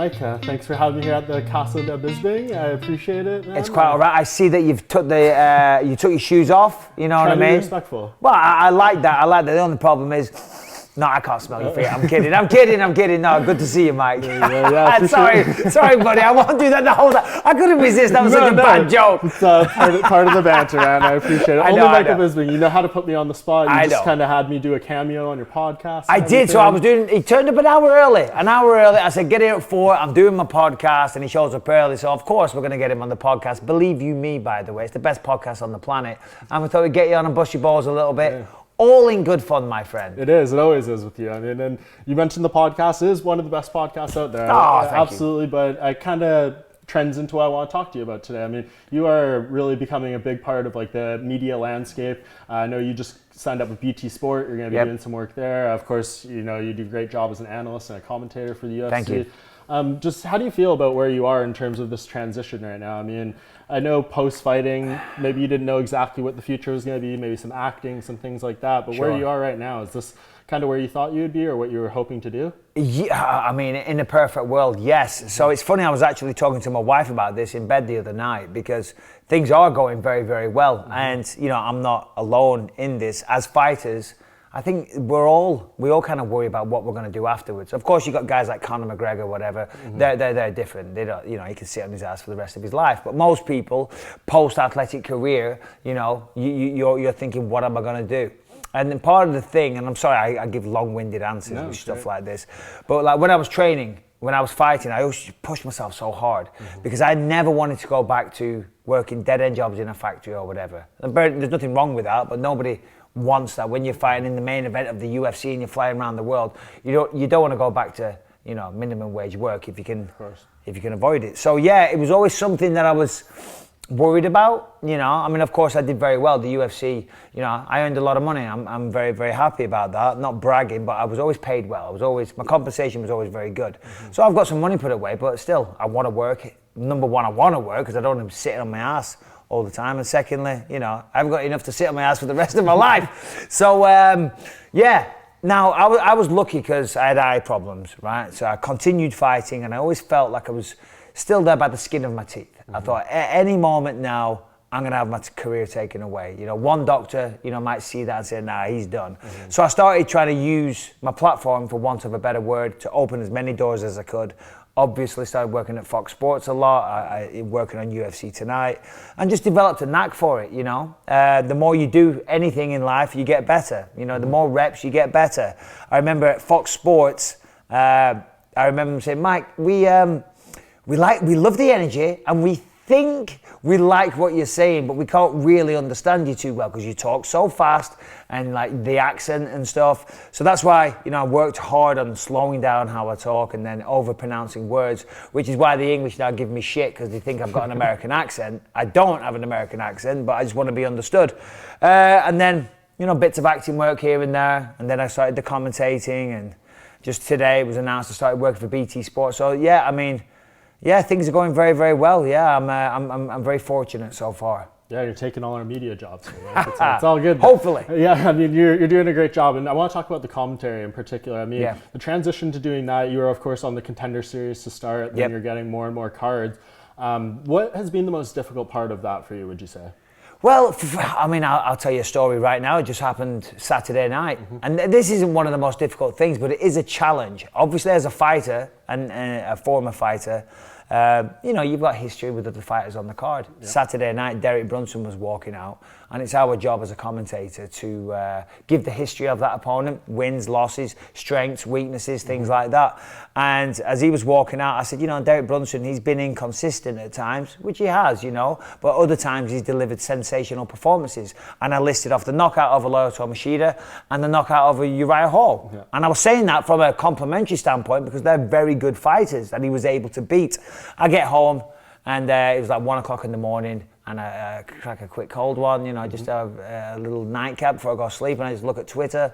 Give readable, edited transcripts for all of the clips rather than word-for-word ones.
Mike, thanks for having me here at the Casa de Bisping. I appreciate it, man. It's quite all right. I see that you've took you took your shoes off. You know what I mean? Trying to be respectful. Well, I like that. I like that. The only problem is, no, I can't smell your feet. I'm kidding. No, good to see you, Mike. Yeah, sorry, buddy. I won't do that the whole time. I couldn't resist. That was such a bad joke. It's part of the banter, man. I appreciate it. Only Michael Bisping, you know how to put me on the spot. You just kind of had me do a cameo on your podcast. I did. So I was doing. He turned up an hour early. I said, get here at 4. I'm doing my podcast, and he shows up early. So of course we're going to get him on the podcast. Believe you me, by the way, it's the best podcast on the planet. And we thought we'd get you on and bust your balls a little bit. Yeah. All in good fun, my friend. It is. It always is with you. I mean, and you mentioned the podcast is one of the best podcasts out there. Oh, absolutely. But I kind of trends into what I want to talk to you about today. I mean, you are really becoming a big part of like the media landscape. I know you just signed up with BT Sport. You're going to be doing some work there. Of course, you know, you do a great job as an analyst and a commentator for the UFC. Thank you. Just how do you feel about where you are in terms of this transition right now? I mean, I know post-fighting, maybe you didn't know exactly what the future was going to be, maybe some acting, some things like that. But where you are right now, is this kind of where you thought you would be or what you were hoping to do? Yeah, I mean, in a perfect world, yes. So it's funny, I was actually talking to my wife about this in bed the other night because things are going very, very well. Mm-hmm. And, you know, I'm not alone in this. As fighters, I think we all kind of worry about what we're going to do afterwards. Of course, you got guys like Conor McGregor, whatever. Mm-hmm. They're different. They don't, you know, he can sit on his ass for the rest of his life. But most people, post-athletic career, you know, you're thinking, what am I going to do? And then part of the thing, and I'm sorry, I give long-winded answers with stuff like this, but like when I was training, when I was fighting, I always pushed myself so hard because I never wanted to go back to working dead-end jobs in a factory or whatever. There's nothing wrong with that, but nobody wants that. When you're fighting in the main event of the UFC and you're flying around the world, you don't want to go back to, you know, minimum wage work if you can avoid it. So yeah, it was always something that I was worried about, you know. I mean, of course I did very well. The UFC, you know, I earned a lot of money. I'm very, very happy about that. Not bragging, but I was always paid well. My compensation was always very good. Mm-hmm. So I've got some money put away, but still I want to work. Number one, I want to work because I don't want to be sitting on my ass all the time. And secondly, you know, I haven't got enough to sit on my ass for the rest of my life. So, yeah. Now, I was lucky because I had eye problems, right? So I continued fighting and I always felt like I was still there by the skin of my teeth. Mm-hmm. I thought, at any moment now, I'm going to have my career taken away. You know, one doctor, you know, might see that and say, nah, he's done. Mm-hmm. So I started trying to use my platform, for want of a better word, to open as many doors as I could. Obviously started working at Fox Sports a lot, I working on UFC Tonight, and just developed a knack for it, you know. The more you do anything in life, you get better. You know, the more reps, you get better. I remember at Fox Sports, I remember them saying, Mike, we love the energy and we think we like what you're saying, but we can't really understand you too well because you talk so fast and like the accent and stuff. So that's why, you know, I worked hard on slowing down how I talk and then over pronouncing words, which is why the English now give me shit because they think I've got an American accent. I don't have an American accent, but I just want to be understood. And then, you know, bits of acting work here and there. And then I started the commentating, and just today it was announced I started working for BT Sport. So yeah, I mean, yeah, things are going very, very well. Yeah, I'm very fortunate so far. Yeah, you're taking all our media jobs. Right? It's all good. Hopefully. Yeah, I mean, you're doing a great job. And I want to talk about the commentary in particular. I mean, the transition to doing that, you were, of course, on the Contender Series to start. Then you're getting more and more cards. What has been the most difficult part of that for you, would you say? Well, I mean, I'll tell you a story right now. It just happened Saturday night. Mm-hmm. And this isn't one of the most difficult things, but it is a challenge. Obviously, as a fighter and a former fighter, you know, you've got history with other fighters on the card. Yep. Saturday night, Derek Brunson was walking out, and it's our job as a commentator to give the history of that opponent, wins, losses, strengths, weaknesses, things like that. And as he was walking out, I said, you know, Derek Brunson, he's been inconsistent at times, which he has, you know, but other times he's delivered sensational performances. And I listed off the knockout of Lyoto Machida and the knockout of Uriah Hall. Yeah. And I was saying that from a complimentary standpoint because they're very good fighters that he was able to beat. I get home and it was like 1 o'clock in the morning and I crack a quick cold one, you know, just have a little nightcap before I go to sleep, and I just look at Twitter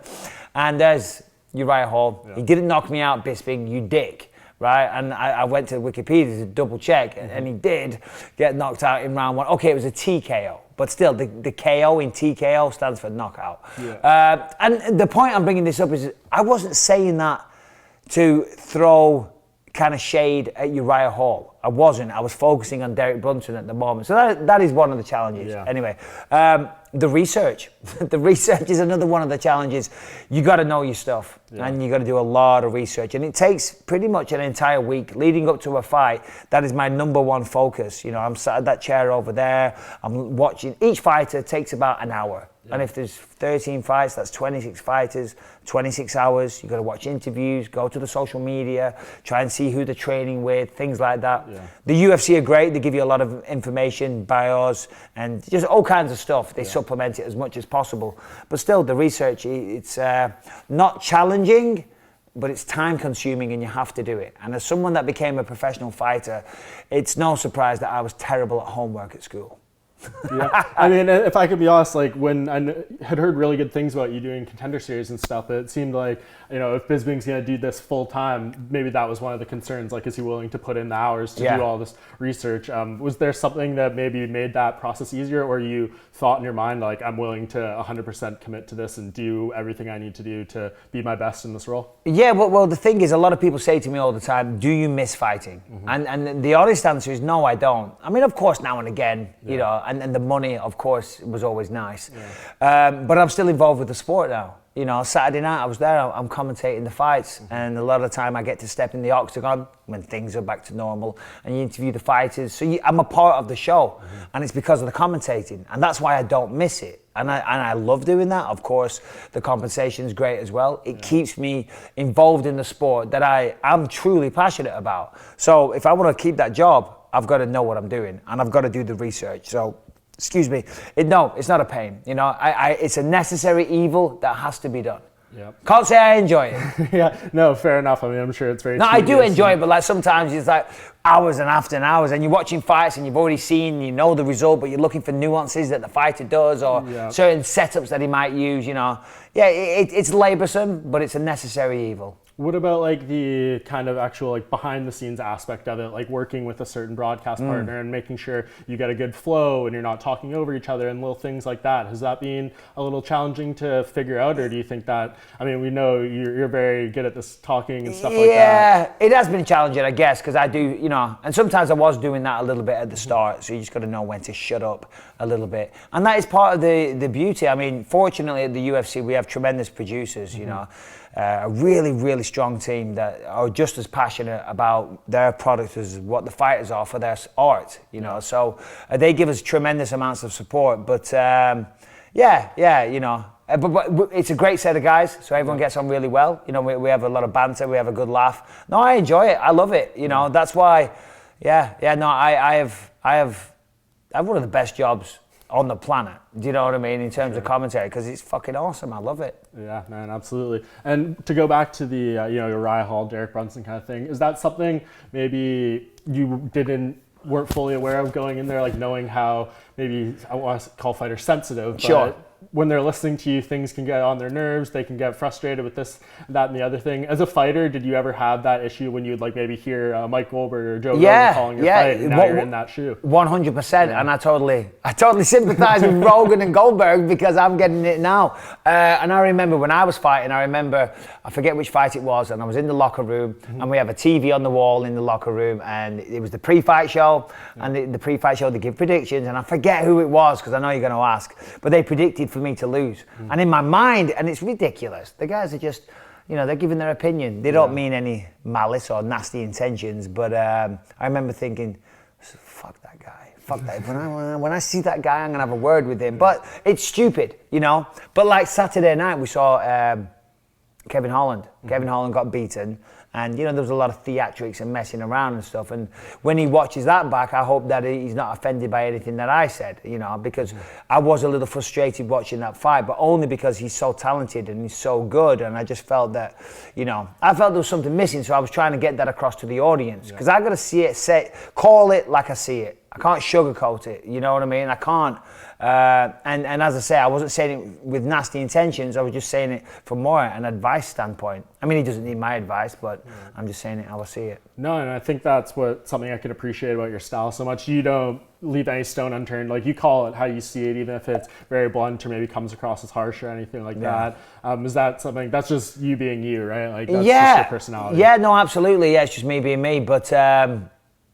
and there's Uriah Hall. Yeah. He didn't knock me out, Bisping, you dick. Right, and I went to Wikipedia to double check, and he did get knocked out in round 1. Okay, it was a TKO, but still, the KO in TKO stands for knockout. Yeah. And the point I'm bringing this up is I wasn't saying that to throw kind of shade at Uriah Hall. I wasn't. I was focusing on Derek Brunson at the moment. So that is one of the challenges. Yeah. Anyway, the research. The research is another one of the challenges. You got to know your stuff, and you got to do a lot of research. And it takes pretty much an entire week leading up to a fight. That is my number one focus. You know, I'm sat at that chair over there. I'm watching. Each fighter takes about an hour. Yeah. And if there's 13 fights, that's 26 fighters, 26 hours. You've got to watch interviews, go to the social media, try and see who they're training with, things like that. Yeah. The UFC are great. They give you a lot of information, bios, and just all kinds of stuff. They supplement it as much as possible. But still, the research, it's not challenging, but it's time consuming and you have to do it. And as someone that became a professional fighter, it's no surprise that I was terrible at homework at school. Yeah, I mean, if I could be honest, like when I had heard really good things about you doing Contender Series and stuff, it seemed like, you know, if Bisping's going to do this full time, maybe that was one of the concerns. Like, is he willing to put in the hours to do all this research? Was there something that maybe made that process easier, or you thought in your mind, like, I'm willing to 100% commit to this and do everything I need to do to be my best in this role? Yeah, well, the thing is, a lot of people say to me all the time, do you miss fighting? And the honest answer is no, I don't. I mean, of course, now and again, you know, and the money, of course, was always nice. But I'm still involved with the sport now. You know, Saturday night I was there, I'm commentating the fights, and a lot of the time I get to step in the octagon when things are back to normal, and you interview the fighters. So I'm a part of the show, and it's because of the commentating, and that's why I don't miss it. And I love doing that. Of course, the compensation is great as well. It keeps me involved in the sport that I'm truly passionate about. So if I want to keep that job, I've got to know what I'm doing, and I've got to do the research. So, excuse me, no, it's not a pain. You know, it's a necessary evil that has to be done. Yep. Can't say I enjoy it. Yeah, no, fair enough. I mean, I'm sure it's very. No, I do enjoy it, but like sometimes it's like hours and after hours, and you're watching fights and you've already seen, you know the result, but you're looking for nuances that the fighter does or certain setups that he might use. You know, it's laborsome, but it's a necessary evil. What about like the kind of actual like behind the scenes aspect of it, like working with a certain broadcast partner and making sure you get a good flow and you're not talking over each other and little things like that? Has that been a little challenging to figure out, or do you think that, I mean, we know you're very good at this talking and stuff like that. Yeah, it has been challenging, I guess, because I do, you know, and sometimes I was doing that a little bit at the start, so you just got to know when to shut up a little bit. And that is part of the beauty. I mean, fortunately at the UFC, we have tremendous producers, you know, a really, really strong team that are just as passionate about their product as what the fighters are for their art, you know. So they give us tremendous amounts of support. But you know, but it's a great set of guys, so everyone gets on really well. You know, we have a lot of banter, we have a good laugh. No, I enjoy it. I love it. You know, that's why. No, I have one of the best jobs on the planet, do you know what I mean, in terms of commentary, because it's fucking awesome. I love it. Yeah, man, absolutely. And to go back to the you know, Uriah Hall, Derek Brunson kind of thing, is that something maybe you weren't fully aware of going in there, like knowing how maybe, I want to call fighters sensitive, but when they're listening to you, things can get on their nerves, they can get frustrated with this, that, and the other thing. As a fighter, did you ever have that issue when you'd like maybe hear Mike Goldberg or Joe Rogan calling your fight, and now you're in that shoe? 100%, and I totally sympathize with Rogan and Goldberg because I'm getting it now. And I remember when I was fighting, I forget which fight it was, and I was in the locker room, and we have a TV on the wall in the locker room, and it was the pre-fight show, and the pre-fight show, they give predictions, and I forget who it was because I know you're going to ask, but they predicted for me to lose. And in my mind, and it's ridiculous, the guys are just, you know, they're giving their opinion. They don't mean any malice or nasty intentions, but I remember thinking, fuck that guy. Fuck that. When I see that guy, I'm going to have a word with him. But it's stupid, you know. But like Saturday night, we saw Kevin Holland. Kevin Holland got beaten. And, you know, there was a lot of theatrics and messing around and stuff. And when he watches that back, I hope that he's not offended by anything that I said, you know, because I was a little frustrated watching that fight, but only because he's so talented and he's so good. And I just felt that, you know, I felt there was something missing. So I was trying to get that across to the audience because I got to see it, call it like I see it. I can't sugarcoat it, you know what I mean? I can't And as I say, I wasn't saying it with nasty intentions. I was just saying it from more an advice standpoint. I mean, he doesn't need my advice, but I'm just saying it how I see it. No, and I think that's something I could appreciate about your style so much. You don't leave any stone unturned. Like, you call it how you see it, even if it's very blunt or maybe comes across as harsh or anything like that. Is that something that's just you being you, right? Like, that's just your personality. Yeah, no, absolutely. Yeah, it's just me being me. But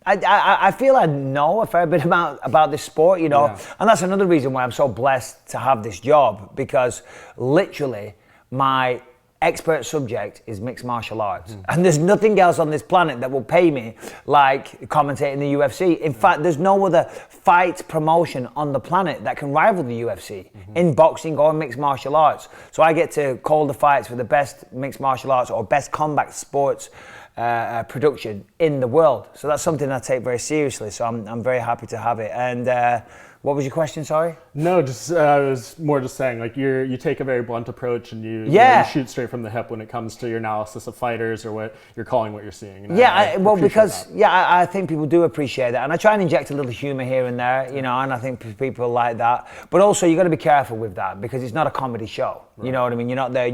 I feel I know a fair bit about this sport, you know, and that's another reason why I'm so blessed to have this job, because literally my expert subject is mixed martial arts, and there's nothing else on this planet that will pay me like commentating the UFC. In fact, there's no other fight promotion on the planet that can rival the UFC in boxing or mixed martial arts. So I get to call the fights for the best mixed martial arts or best combat sports production in the world. So that's something I take very seriously. So I'm very happy to have it. And what was your question, sorry? No, just I was more just saying, like, you take a very blunt approach, and you shoot straight from the hip when it comes to your analysis of fighters or what you're calling what you're seeing. And I think people do appreciate that, and I try and inject a little humor here and there, you know, and I think people like that. But also, you got to be careful with that, because it's not a comedy show. Right. You know what I mean? You're not there,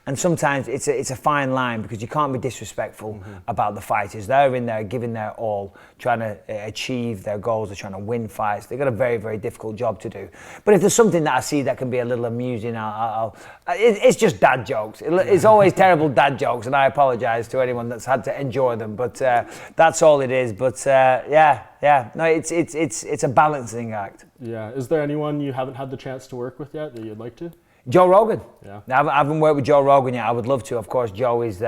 and sometimes it's a fine line, because you can't be disrespectful about the fighters. They're in there giving their all, trying to achieve their goals. They're trying to win fights. They've got a very, very difficult job to do. But if there's something that I see that can be a little amusing, it's just dad jokes. It's always terrible dad jokes, and I apologize to anyone that's had to enjoy them. But that's all it is. But no, it's a balancing act. Yeah. Is there anyone you haven't had the chance to work with yet that you'd like to? Joe Rogan. Yeah. I haven't worked with Joe Rogan yet. I would love to. Of course, Joe is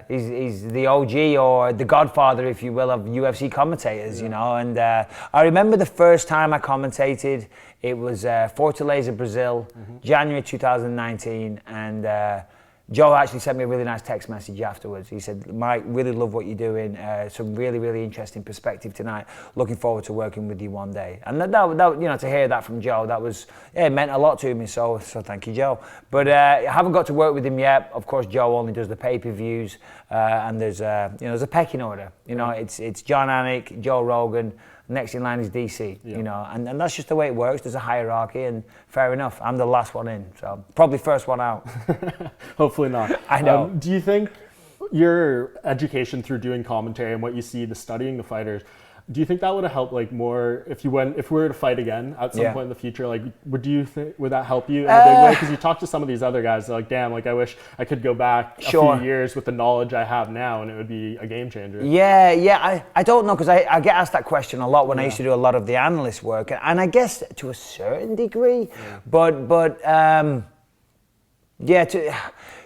he's the OG, or the godfather, if you will, of UFC commentators, you know. And I remember the first time I commentated, it was Fortaleza, Brazil, January 2019. And Joe actually sent me a really nice text message afterwards. He said, "Mike, really love what you're doing. Some really, really interesting perspective tonight. Looking forward to working with you one day." And that you know, to hear that from Joe, that was, it meant a lot to me. So thank you, Joe. But I haven't got to work with him yet. Of course, Joe only does the pay-per-views, and there's a pecking order. You know, it's John Anik, Joe Rogan. Next in line is DC, you know, and that's just the way it works. There's a hierarchy, and fair enough. I'm the last one in, so probably first one out. Hopefully not. I know. Do you think your education through doing commentary and what you see, the studying the fighters, do you think that would have helped, like, more if we were to fight again at some point in the future? Like, would that help you in a big way? Because you talk to some of these other guys, they're like, damn, like, I wish I could go back a few years with the knowledge I have now, and it would be a game changer. Yeah. I don't know, because I get asked that question a lot when I used to do a lot of the analyst work, and I guess to a certain degree,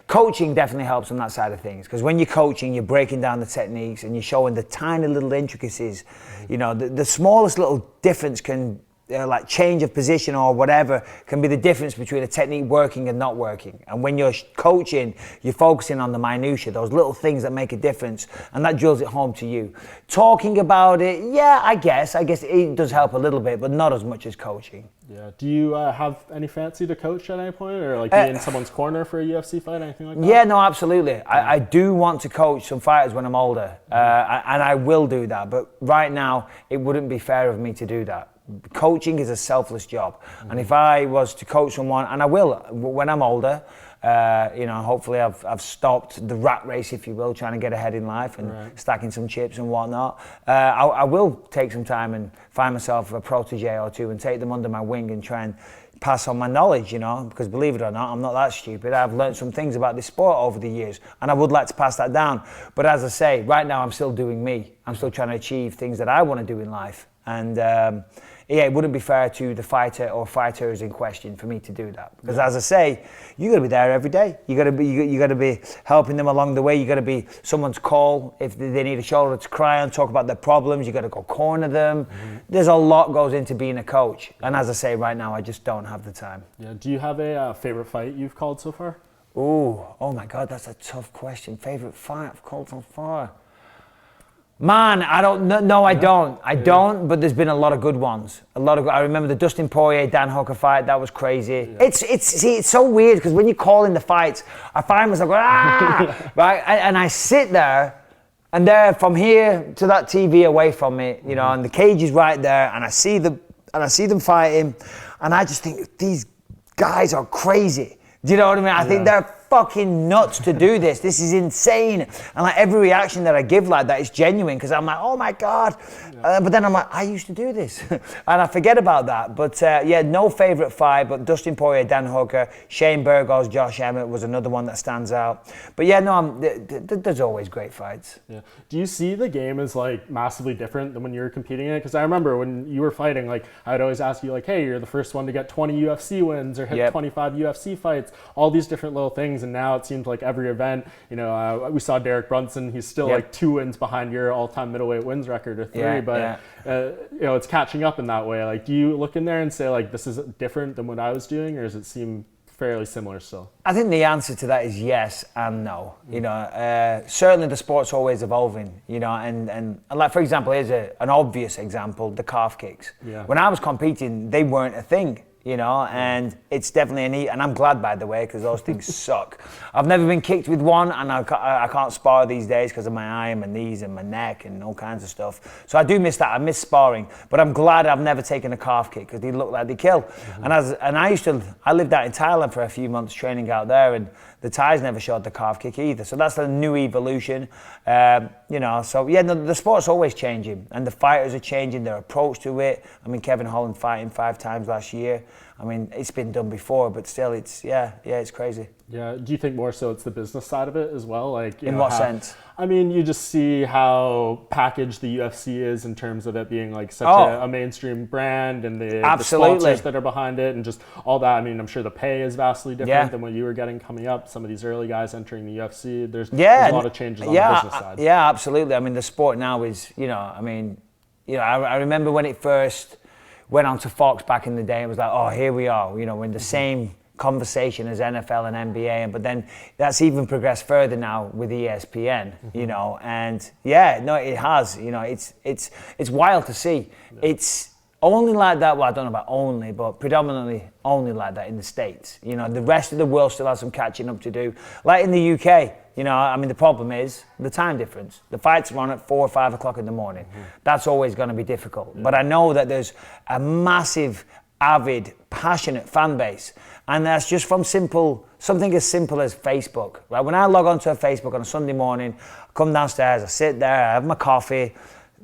coaching definitely helps on that side of things, because when you're coaching, you're breaking down the techniques and you're showing the tiny little intricacies. You know, the smallest little difference can, like change of position or whatever, can be the difference between a technique working and not working. And when you're coaching, you're focusing on the minutiae, those little things that make a difference, and that drills it home to you. Talking about it, I guess it does help a little bit, but not as much as coaching. Yeah. Do you have any fancy to coach at any point, or like be in someone's corner for a UFC fight, anything like that? Yeah, no, absolutely. I do want to coach some fighters when I'm older, and I will do that. But right now, it wouldn't be fair of me to do that. Coaching is a selfless job, and if I was to coach someone, and I will when I'm older, you know, hopefully I've stopped the rat race, if you will, trying to get ahead in life and stacking some chips and whatnot. I will take some time and find myself a protege or two and take them under my wing and try and pass on my knowledge, you know, because believe it or not, I'm not that stupid. I've learned some things about this sport over the years, and I would like to pass that down. But as I say, right now I'm still doing me. I'm still trying to achieve things that I want to do in life. And it wouldn't be fair to the fighter or fighters in question for me to do that, because as I say, you got to be there every day. You got to be helping them along the way. You got to be someone's call if they need a shoulder to cry on, talk about their problems. You got to go corner them. There's a lot goes into being a coach, and as I say, right now I just don't have the time. Yeah. Do you have a favorite fight you've called so far? Oh my God, that's a tough question. Favorite fight I've called so far? Man, I don't. No, I don't. I don't. But there's been a lot of good ones. I remember the Dustin Poirier Dan Hooker fight. That was crazy. Yeah. It's so weird, because when you call in the fights, I find myself going right, and I sit there, and they're from here to that TV away from me, you know, and the cage is right there, and I see them fighting, And I just think these guys are crazy. Do you know what I mean? I think they're fucking nuts to do this. This is insane. And like every reaction that I give like that is genuine because I'm like, oh my God. But then I'm like, I used to do this. And I forget about that. But yeah, no favorite fight, but Dustin Poirier, Dan Hooker, Shane Burgos, Josh Emmett was another one that stands out. But yeah, no, there's always great fights. Yeah. Do you see the game as like massively different than when you were competing in it? Because I remember when you were fighting, like I'd always ask you like, hey, you're the first one to get 20 UFC wins or hit 25 UFC fights, all these different little things. And now it seems like every event, you know, we saw Derek Brunson, he's still like 2 wins behind your all-time middleweight wins record or 3, but you know, it's catching up in that way. Like, do you look in there and say like, this is different than what I was doing, or does it seem fairly similar still? I think the answer to that is yes and no. You know, certainly the sport's always evolving, you know, and like, for example, here's an obvious example, the calf kicks. Yeah. When I was competing, they weren't a thing. You know, and it's definitely and I'm glad, by the way, because those things suck. I've never been kicked with one, and I can't spar these days because of my eye and my knees and my neck and all kinds of stuff. So I do miss that. I miss sparring, but I'm glad I've never taken a calf kick because they look like they kill. And I lived out in Thailand for a few months training out there, and the Thais never showed the calf kick either. So that's a new evolution. You know, so yeah, the sport's always changing, and the fighters are changing their approach to it. I mean, Kevin Holland fighting 5 times last year. I mean, it's been done before, but still, it's it's crazy. Yeah. Do you think more so it's the business side of it as well? Like, in what sense? I mean, you just see how packaged the UFC is in terms of it being like such a mainstream brand, and the sponsors that are behind it, and just all that. I mean, I'm sure the pay is vastly different than what you were getting coming up. Some of these early guys entering the UFC, there's a lot of changes on the business side. Yeah, absolutely. I mean, the sport now is, you know, I mean, you know, I remember when it first went on to Fox back in the day, it was like, oh, here we are, you know, we're in the same conversation as NFL and NBA, but then that's even progressed further now with ESPN, you know, and it has, you know, it's wild to see. It's only like that, well, I don't know about only, but predominantly only like that in the States. You know, the rest of the world still has some catching up to do. Like in the UK, you know, I mean, the problem is the time difference. The fights run at 4 or 5 o'clock in the morning. That's always going to be difficult. But I know that there's a massive, avid, passionate fan base. And that's just from something as simple as Facebook. Right? When I log onto a Facebook on a Sunday morning, I come downstairs, I sit there, I have my coffee,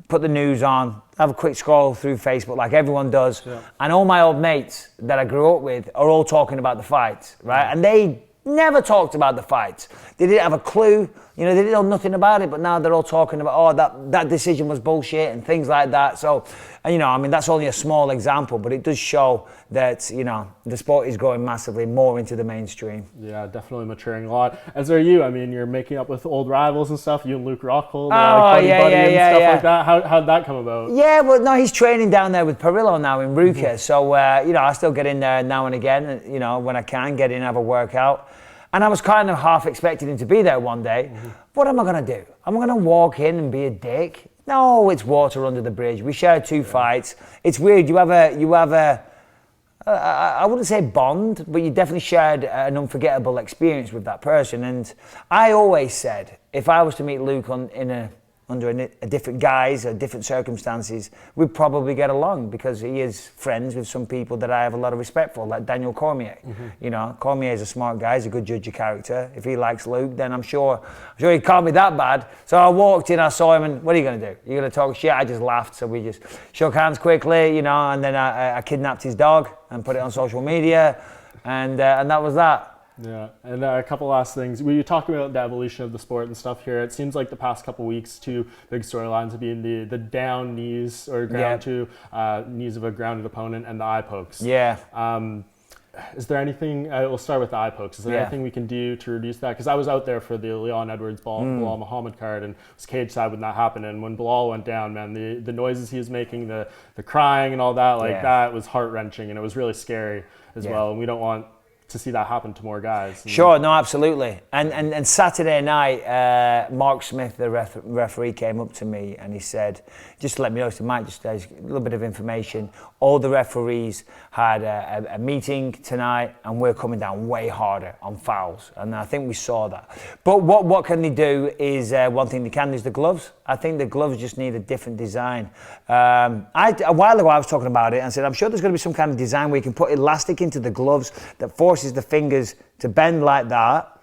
put the news on, have a quick scroll through Facebook like everyone does. Yeah. And all my old mates that I grew up with are all talking about the fights, right? And they never talked about the fights. They didn't have a clue. You know, they didn't know nothing about it, but now they're all talking about, oh, that decision was bullshit and things like that. So, you know, I mean, that's only a small example, but it does show that, you know, the sport is growing massively more into the mainstream. Yeah, definitely maturing a lot. As are you. I mean, you're making up with old rivals and stuff. You and Luke Rockhold, like buddy and stuff like that. How'd that come about? Yeah, well, no, he's training down there with Perillo now in Ruka. So, you know, I still get in there now and again, you know, when I can get in, have a workout. And I was kind of half expecting him to be there one day. What am I going to do? Am I going to walk in and be a dick? No, it's water under the bridge. We shared 2 fights. It's weird. You have a I wouldn't say bond, but you definitely shared an unforgettable experience with that person. And I always said, if I was to meet Luke under a different guise or different circumstances, we'd probably get along because he is friends with some people that I have a lot of respect for, like Daniel Cormier. You know, Cormier is a smart guy, he's a good judge of character. If he likes Luke, then I'm sure he can't be that bad. So I walked in, I saw him, and what are you going to do? You're going to talk shit? I just laughed, so we just shook hands quickly, you know, and then I kidnapped his dog and put it on social media, and that was that. Yeah, and a couple last things. We talked about the evolution of the sport and stuff here. It seems like the past couple weeks, 2 big storylines have been the down knees or ground to knees of a grounded opponent and the eye pokes. Yeah. Is there anything, we'll start with the eye pokes. Is there anything we can do to reduce that? Because I was out there for the Leon Edwards Bilal Muhammad card, and it was cage side when that happened. And when Bilal went down, man, the noises he was making, the crying and all that, that was heart wrenching, and it was really scary as well. And we don't want to see that happen to more guys. Sure, no, absolutely. And Saturday night, Mark Smith, the referee, came up to me and he said, just to let me know, so Mike, just a little bit of information. All the referees had a meeting tonight, and we're coming down way harder on fouls. And I think we saw that. But what can they do is, one thing they can do is the gloves. I think the gloves just need a different design. A while ago I was talking about it and said, I'm sure there's going to be some kind of design where you can put elastic into the gloves that forces the fingers to bend like that.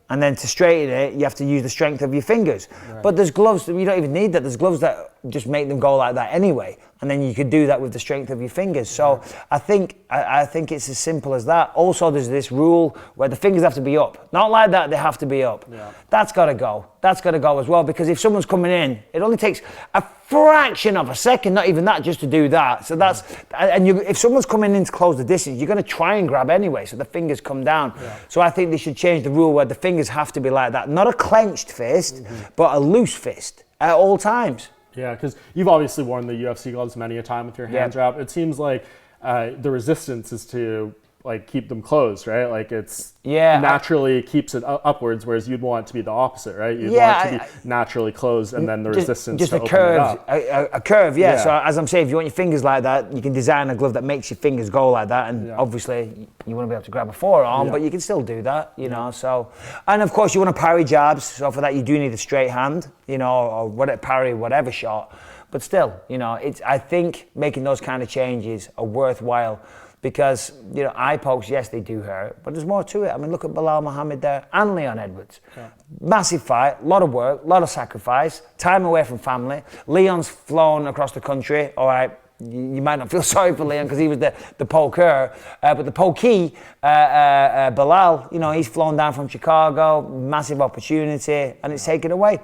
And then to straighten it, you have to use the strength of your fingers. Right. But there's gloves, you don't even need that. There's gloves that just make them go like that anyway. And then you could do that with the strength of your fingers. So I think it's as simple as that. Also, there's this rule where the fingers have to be up. Not like that, they have to be up. Yeah. That's got to go. That's got to go as well, because if someone's coming in, it only takes a fraction of a second, not even that, just to do that. So that's, if someone's coming in to close the distance, you're going to try and grab anyway, so the fingers come down. Yeah. So I think they should change the rule where the fingers have to be like that. Not a clenched fist, but a loose fist at all times. Yeah, because you've obviously worn the UFC gloves many a time with your hands wrapped. It seems like the resistance is to like keep them closed, right? Like it's naturally keeps it upwards, whereas you'd want it to be the opposite, right? You'd want it to be naturally closed, and then the resistance just to a open curve, it up. A curve, yeah. So as I'm saying, if you want your fingers like that, you can design a glove that makes your fingers go like that, and obviously you want to be able to grab a forearm, but you can still do that, you know. So, and of course you want to parry jabs. So for that you do need a straight hand, you know, or whatever, parry whatever shot. But still, you know, I think making those kind of changes are worthwhile. Because, you know, eye pokes, yes, they do hurt, but there's more to it. I mean, look at Bilal Muhammad there and Leon Edwards. Yeah. Massive fight, a lot of work, a lot of sacrifice, time away from family. Leon's flown across the country. All right, you might not feel sorry for Leon because he was the poker, but the pokey, Bilal, you know, he's flown down from Chicago, massive opportunity, and it's taken away.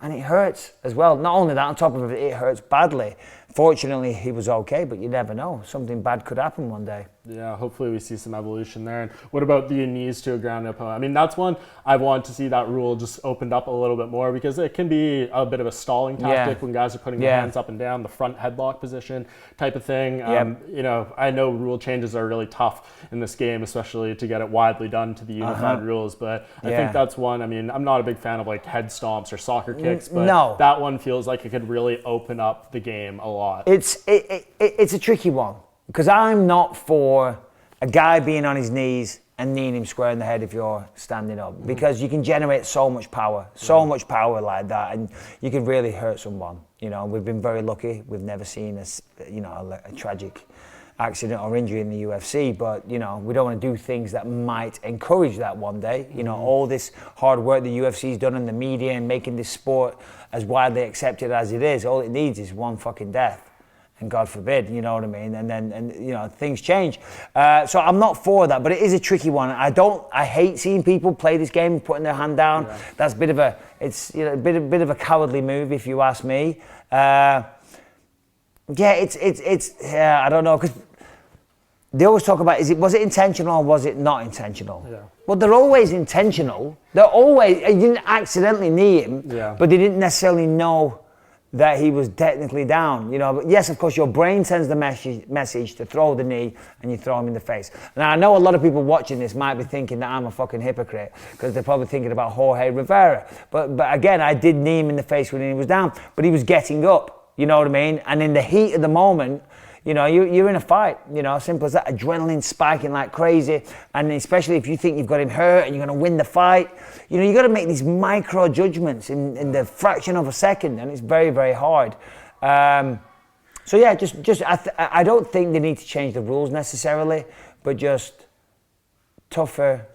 And it hurts as well. Not only that, on top of it, it hurts badly. Fortunately, he was okay, but you never know. Something bad could happen one day. Yeah, hopefully we see some evolution there. And what about the knees to a ground opponent? I mean, that's one I want to see that rule just opened up a little bit more, because it can be a bit of a stalling tactic when guys are putting their hands up and down, the front headlock position type of thing. You know, I know rule changes are really tough in this game, especially to get it widely done to the unified rules. But I think that's one. I mean, I'm not a big fan of like head stomps or soccer kicks, but that one feels like it could really open up the game a lot. It's a tricky one. Because I'm not for a guy being on his knees and kneeing him square in the head if you're standing up. Because you can generate so much power like that, and you can really hurt someone. You know, we've been very lucky. We've never seen a tragic accident or injury in the UFC, but you know, we don't want to do things that might encourage that one day. You know, all this hard work the UFC's done in the media and making this sport as widely accepted as it is, all it needs is one fucking death. And God forbid, you know what I mean? And you know, things change. So I'm not for that, but it is a tricky one. I hate seeing people play this game, putting their hand down. Yeah. That's a bit of a cowardly move, if you ask me. I don't know, because they always talk about, was it intentional or was it not intentional? Yeah. Well, they're always intentional. You didn't accidentally knee him, but they didn't necessarily know that he was technically down, you know. But yes, of course, your brain sends the message to throw the knee, and you throw him in the face. Now, I know a lot of people watching this might be thinking that I'm a fucking hypocrite, because they're probably thinking about Jorge Rivera. But again, I did knee him in the face when he was down, but he was getting up, you know what I mean? And in the heat of the moment, you know, you're in a fight, you know, simple as that. Adrenaline spiking like crazy. And especially if you think you've got him hurt and you're going to win the fight, you know, you got to make these micro judgments in the fraction of a second. And it's very, very hard. So yeah, I don't think they need to change the rules necessarily, but just tougher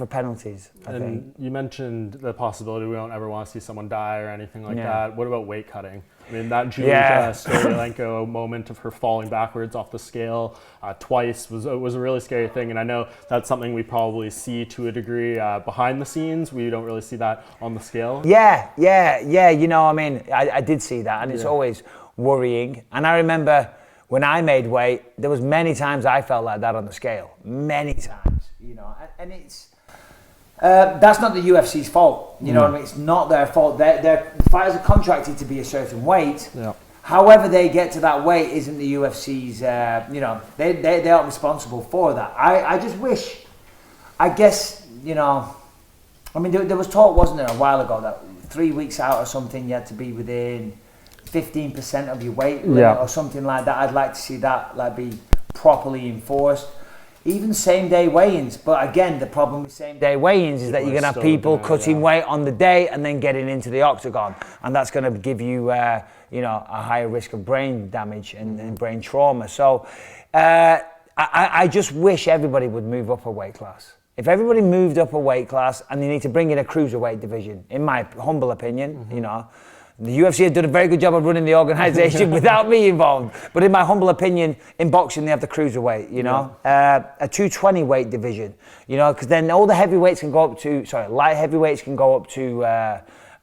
penalties, I think. You mentioned the possibility we don't ever want to see someone die or anything like that. What about weight cutting? I mean, that Julia Stoliarenko moment of her falling backwards off the scale twice was a really scary thing. And I know that's something we probably see to a degree behind the scenes. We don't really see that on the scale. Yeah. You know, I mean, I did see that, and it's always worrying. And I remember when I made weight, there was many times I felt like that on the scale. Many times, you know, and it's... that's not the UFC's fault, you know what I mean? It's not their fault. Their fighters are contracted to be a certain weight, however they get to that weight isn't the UFC's, they aren't responsible for that. I just wish, I guess, I mean, there was talk, wasn't there, a while ago that 3 weeks out or something, you had to be within 15% of your weight limit or something like that. I'd like to see that be properly enforced. Even same-day weigh-ins, but again, the problem with same-day weigh-ins is that you're going to have people cutting weight on the day and then getting into the octagon, and that's going to give you, a higher risk of brain damage and brain trauma. So, I just wish everybody would move up a weight class. If everybody moved up a weight class, and they need to bring in a cruiserweight division, in my humble opinion, The UFC have done a very good job of running the organisation without me involved. But in my humble opinion, in boxing, they have the cruiserweight, a 220 weight division, because then all the heavyweights can go up to, light heavyweights can go up to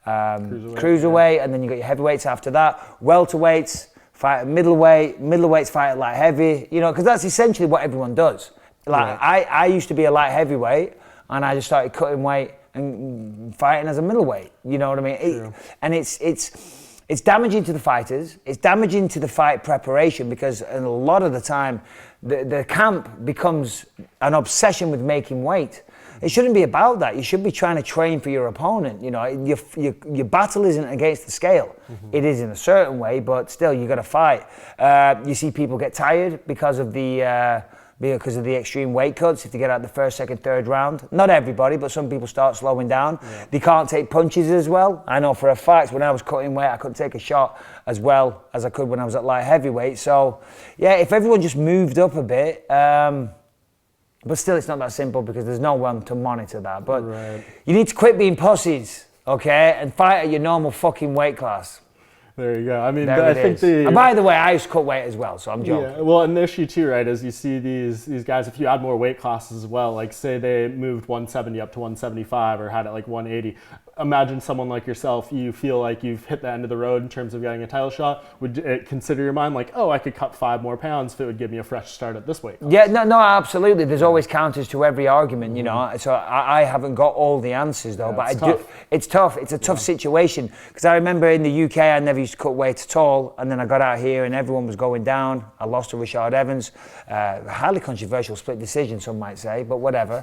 cruiserweight, and then you got your heavyweights after that. Welterweights fight at middleweight, middleweights fight at light heavy, because that's essentially what everyone does. I used to be a light heavyweight, and I just started cutting weight and fighting as a middleweight, you know what I mean? And it's damaging to the fighters. It's damaging to the fight preparation, because a lot of the time the camp becomes an obsession with making weight. It shouldn't be about that. You should be trying to train for your opponent. Your battle isn't against the scale. It is in a certain way, but still you got to fight. You see people get tired because of the extreme weight cuts if they get out the first, second, third round. Not everybody, but some people start slowing down. They can't take punches as well. I know for a fact when I was cutting weight, I couldn't take a shot as well as I could when I was at light heavyweight. So, if everyone just moved up a bit, but still it's not that simple because there's no one to monitor that. But you need to quit being pussies, okay, and fight at your normal fucking weight class. There you go. I mean, I think and by the way, I used to cut weight as well, so I'm joking. Yeah, well, and the issue too, right, is you see these guys, if you add more weight classes as well, like say they moved 170 up to 175 or had it like 180. Imagine someone like yourself, you feel like you've hit the end of the road in terms of getting a title shot. Would it consider your mind like, I could cut 5 more pounds if it would give me a fresh start at this weight class? Yeah, no, absolutely. There's always counters to every argument, So I haven't got all the answers though, but it's tough. It's a tough situation, because I remember in the UK, I never used to cut weight at all, and then I got out here and everyone was going down. I lost to Rashad Evans, highly controversial split decision, some might say, but whatever.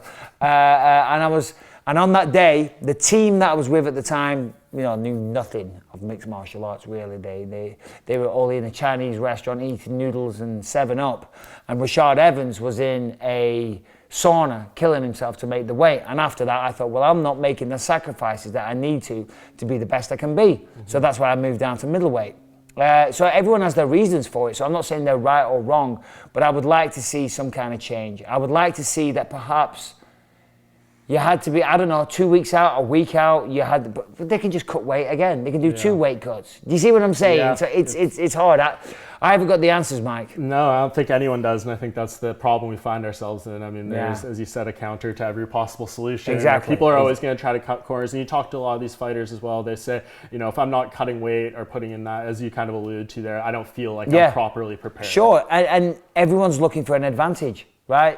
And on that day, the team that I was with at the time, knew nothing of mixed martial arts, really. They were all in a Chinese restaurant eating noodles and 7-Up. And Rashad Evans was in a sauna killing himself to make the weight. And after that, I thought, well, I'm not making the sacrifices that I need to be the best I can be. So that's why I moved down to middleweight. So everyone has their reasons for it. So I'm not saying they're right or wrong, but I would like to see some kind of change. I would like to see that perhaps you had to be, 2 weeks out, a week out, but they can just cut weight again. They can do 2 weight cuts. Do you see what I'm saying? Yeah. So it's hard. I haven't got the answers, Mike. No, I don't think anyone does, and I think that's the problem we find ourselves in. I mean, there's, as you said, a counter to every possible solution. Exactly. People are always going to try to cut corners, and you talk to a lot of these fighters as well. They say, if I'm not cutting weight or putting in that, as you kind of alluded to there, I don't feel like I'm properly prepared. Sure, and everyone's looking for an advantage. Right?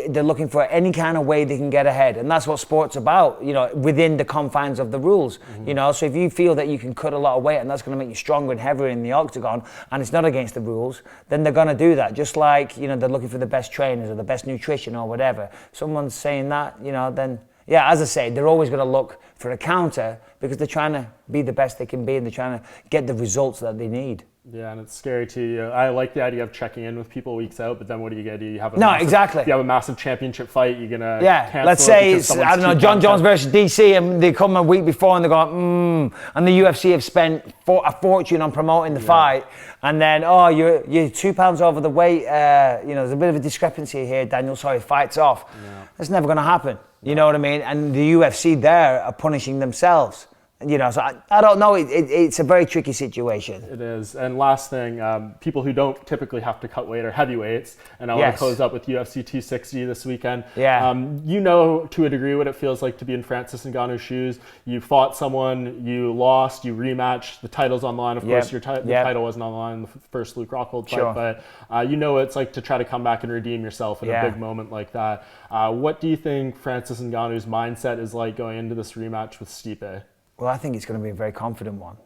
They're looking for any kind of way they can get ahead. And that's what sport's about, within the confines of the rules. So if you feel that you can cut a lot of weight and that's going to make you stronger and heavier in the octagon, and it's not against the rules, then they're going to do that. Just like, they're looking for the best trainers or the best nutrition or whatever. Someone's saying that, then, as I say, they're always going to look for a counter because they're trying to be the best they can be and they're trying to get the results that they need. Yeah, and it's scary too. I like the idea of checking in with people weeks out, but then what do you get? Do you have exactly. You have a massive championship fight. You're gonna cancel. Let's say it's John Jones versus DC, and they come a week before and they go, and the UFC have spent a fortune on promoting the fight, and then you're 2 pounds over the weight. There's a bit of a discrepancy here, Daniel. Sorry, fight's off. Yeah. That's never going to happen. You know what I mean? And the UFC there are punishing themselves. So I don't know. It's a very tricky situation. It is. And last thing, people who don't typically have to cut weight are heavyweights. And I want to close up with UFC 260 this weekend. Yeah. To a degree what it feels like to be in Francis Ngannou's shoes. You fought someone, you lost, you rematched, the title's on the line. Of course, the title wasn't on the line in the first Luke Rockhold fight. Sure. But what it's like to try to come back and redeem yourself in a big moment like that. What do you think Francis Ngannou's mindset is like going into this rematch with Stipe? Well, I think it's going to be a very confident one,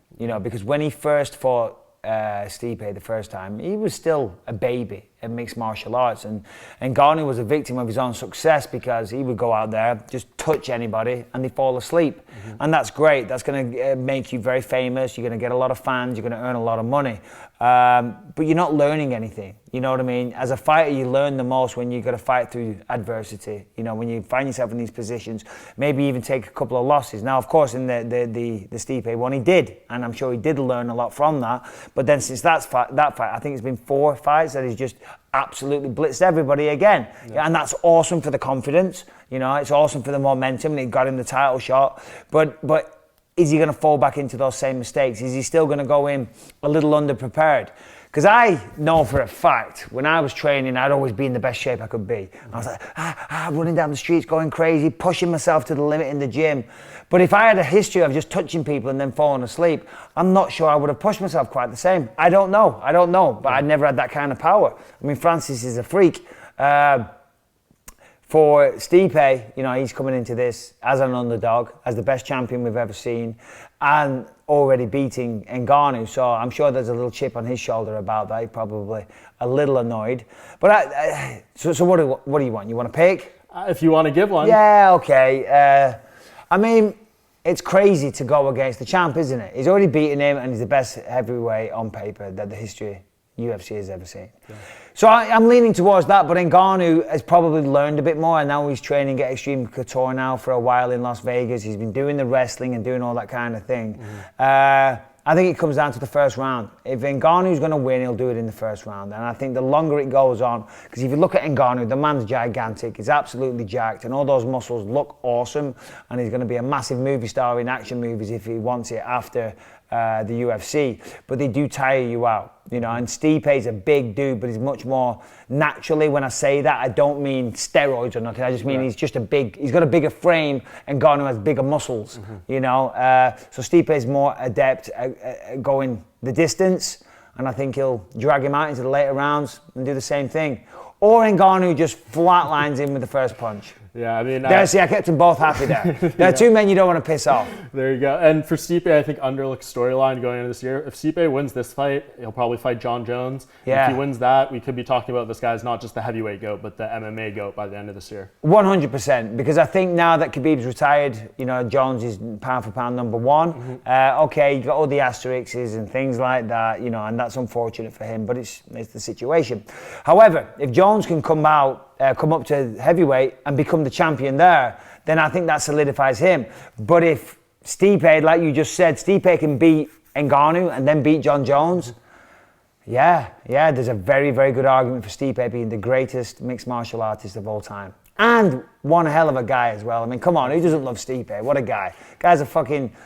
because when he first fought Stipe the first time, he was still a baby in mixed martial arts, and Ngannou was a victim of his own success because he would go out there, just touch anybody, and they fall asleep. And that's great. That's going to make you very famous. You're going to get a lot of fans. You're going to earn a lot of money. But you're not learning anything. You know what I mean? As a fighter, you learn the most when you've got to fight through adversity. You know, when you find yourself in these positions, maybe even take a couple of losses. Now, of course, in the Stipe one, he did, and I'm sure he did learn a lot from that. But then since that fight, I think it's been 4 fights that he's just absolutely blitzed everybody again. Yeah. And that's awesome for the confidence. You know, it's awesome for the momentum, and it got him the title shot. But is he going to fall back into those same mistakes? Is he still going to go in a little underprepared? Because I know for a fact, when I was training, I'd always be in the best shape I could be. I was like, running down the streets, going crazy, pushing myself to the limit in the gym. But if I had a history of just touching people and then falling asleep, I'm not sure I would have pushed myself quite the same. I don't know, but I never had that kind of power. I mean, Francis is a freak. For Stipe, you know, he's coming into this as an underdog, as the best champion we've ever seen, and already beating Ngannou. So I'm sure there's a little chip on his shoulder about that. He's probably a little annoyed. But so what do you want? You want to pick? If you want to give one. Yeah, okay. I mean, it's crazy to go against the champ, isn't it? He's already beaten him, and he's the best heavyweight on paper that the history UFC has ever seen. Yeah. So I'm leaning towards that, but Ngannou has probably learned a bit more, and now he's training at Extreme Couture now for a while in Las Vegas. He's been doing the wrestling and doing all that kind of thing. I think it comes down to the first round. If Ngannou's going to win, he'll do it in the first round. And I think the longer it goes on, because if you look at Ngannou, the man's gigantic, he's absolutely jacked, and all those muscles look awesome, and he's going to be a massive movie star in action movies if he wants it after the UFC. But they do tire you out. You know, and Stipe's a big dude, but he's much more naturally. When I say that, I don't mean steroids or nothing. I just mean he's just he's got a bigger frame, and Ngannou has bigger muscles, you know. So Stipe's more adept at going the distance, and I think he'll drag him out into the later rounds and do the same thing. Or Ngannou just flatlines him with the first punch. Yeah, I mean... I kept them both happy there. There are two men you don't want to piss off. There you go. And for Stipe, I think underlooked storyline going into this year. If Stipe wins this fight, he'll probably fight John Jones. Yeah. If he wins that, we could be talking about this guy's not just the heavyweight GOAT, but the MMA GOAT by the end of this year. 100%. Because I think now that Khabib's retired, you know, Jones is pound for pound number one. Okay, you've got all the asterisks and things like that, you know, and that's unfortunate for him, but it's the situation. However, if Jones can come up to heavyweight and become the champion there, then I think that solidifies him. But if Stipe, like you just said, Stipe can beat Ngannou and then beat John Jones, yeah, there's a very, very good argument for Stipe being the greatest mixed martial artist of all time. And one hell of a guy as well. I mean, come on, who doesn't love Stipe? What a guy. Guy's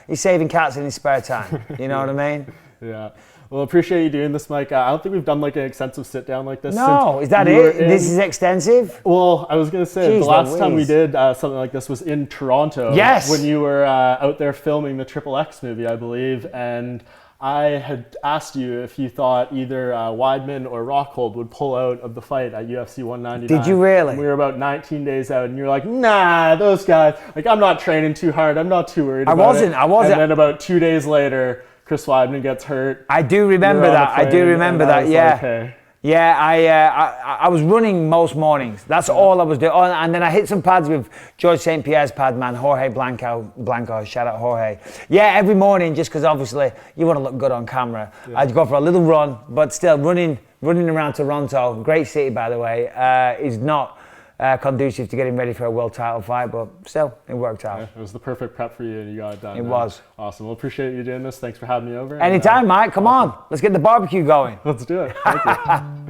he's saving cats in his spare time. You know what I mean? Yeah. Well, appreciate you doing this, Mike. I don't think we've done like an extensive sit down like this. No, is that it? This is extensive? Well, I was going to say, the last time we did something like this was in Toronto. Yes. When you were out there filming the Triple X movie, I believe. And I had asked you if you thought either Weidman or Rockhold would pull out of the fight at UFC 199. Did you really? And we were about 19 days out, and you were like, nah, those guys, like, I'm not training too hard. I'm not too worried about it. I wasn't. And then about 2 days later, Chris Weidman gets hurt. I do remember that. Yeah. Okay. Yeah, I was running most mornings. That's all I was doing. And then I hit some pads with George St. Pierre's pad man, Jorge Blanco, shout out Jorge. Yeah, every morning, just because obviously you want to look good on camera. Yeah. I'd go for a little run, but still running around Toronto, great city by the way, is not conducive to getting ready for a world title fight, but still, it worked out. Yeah, it was the perfect prep for you, and you got it done. It was. Awesome. Well, appreciate you doing this. Thanks for having me over. Anytime, Mike. Come on. Let's get the barbecue going. Let's do it. Thank you.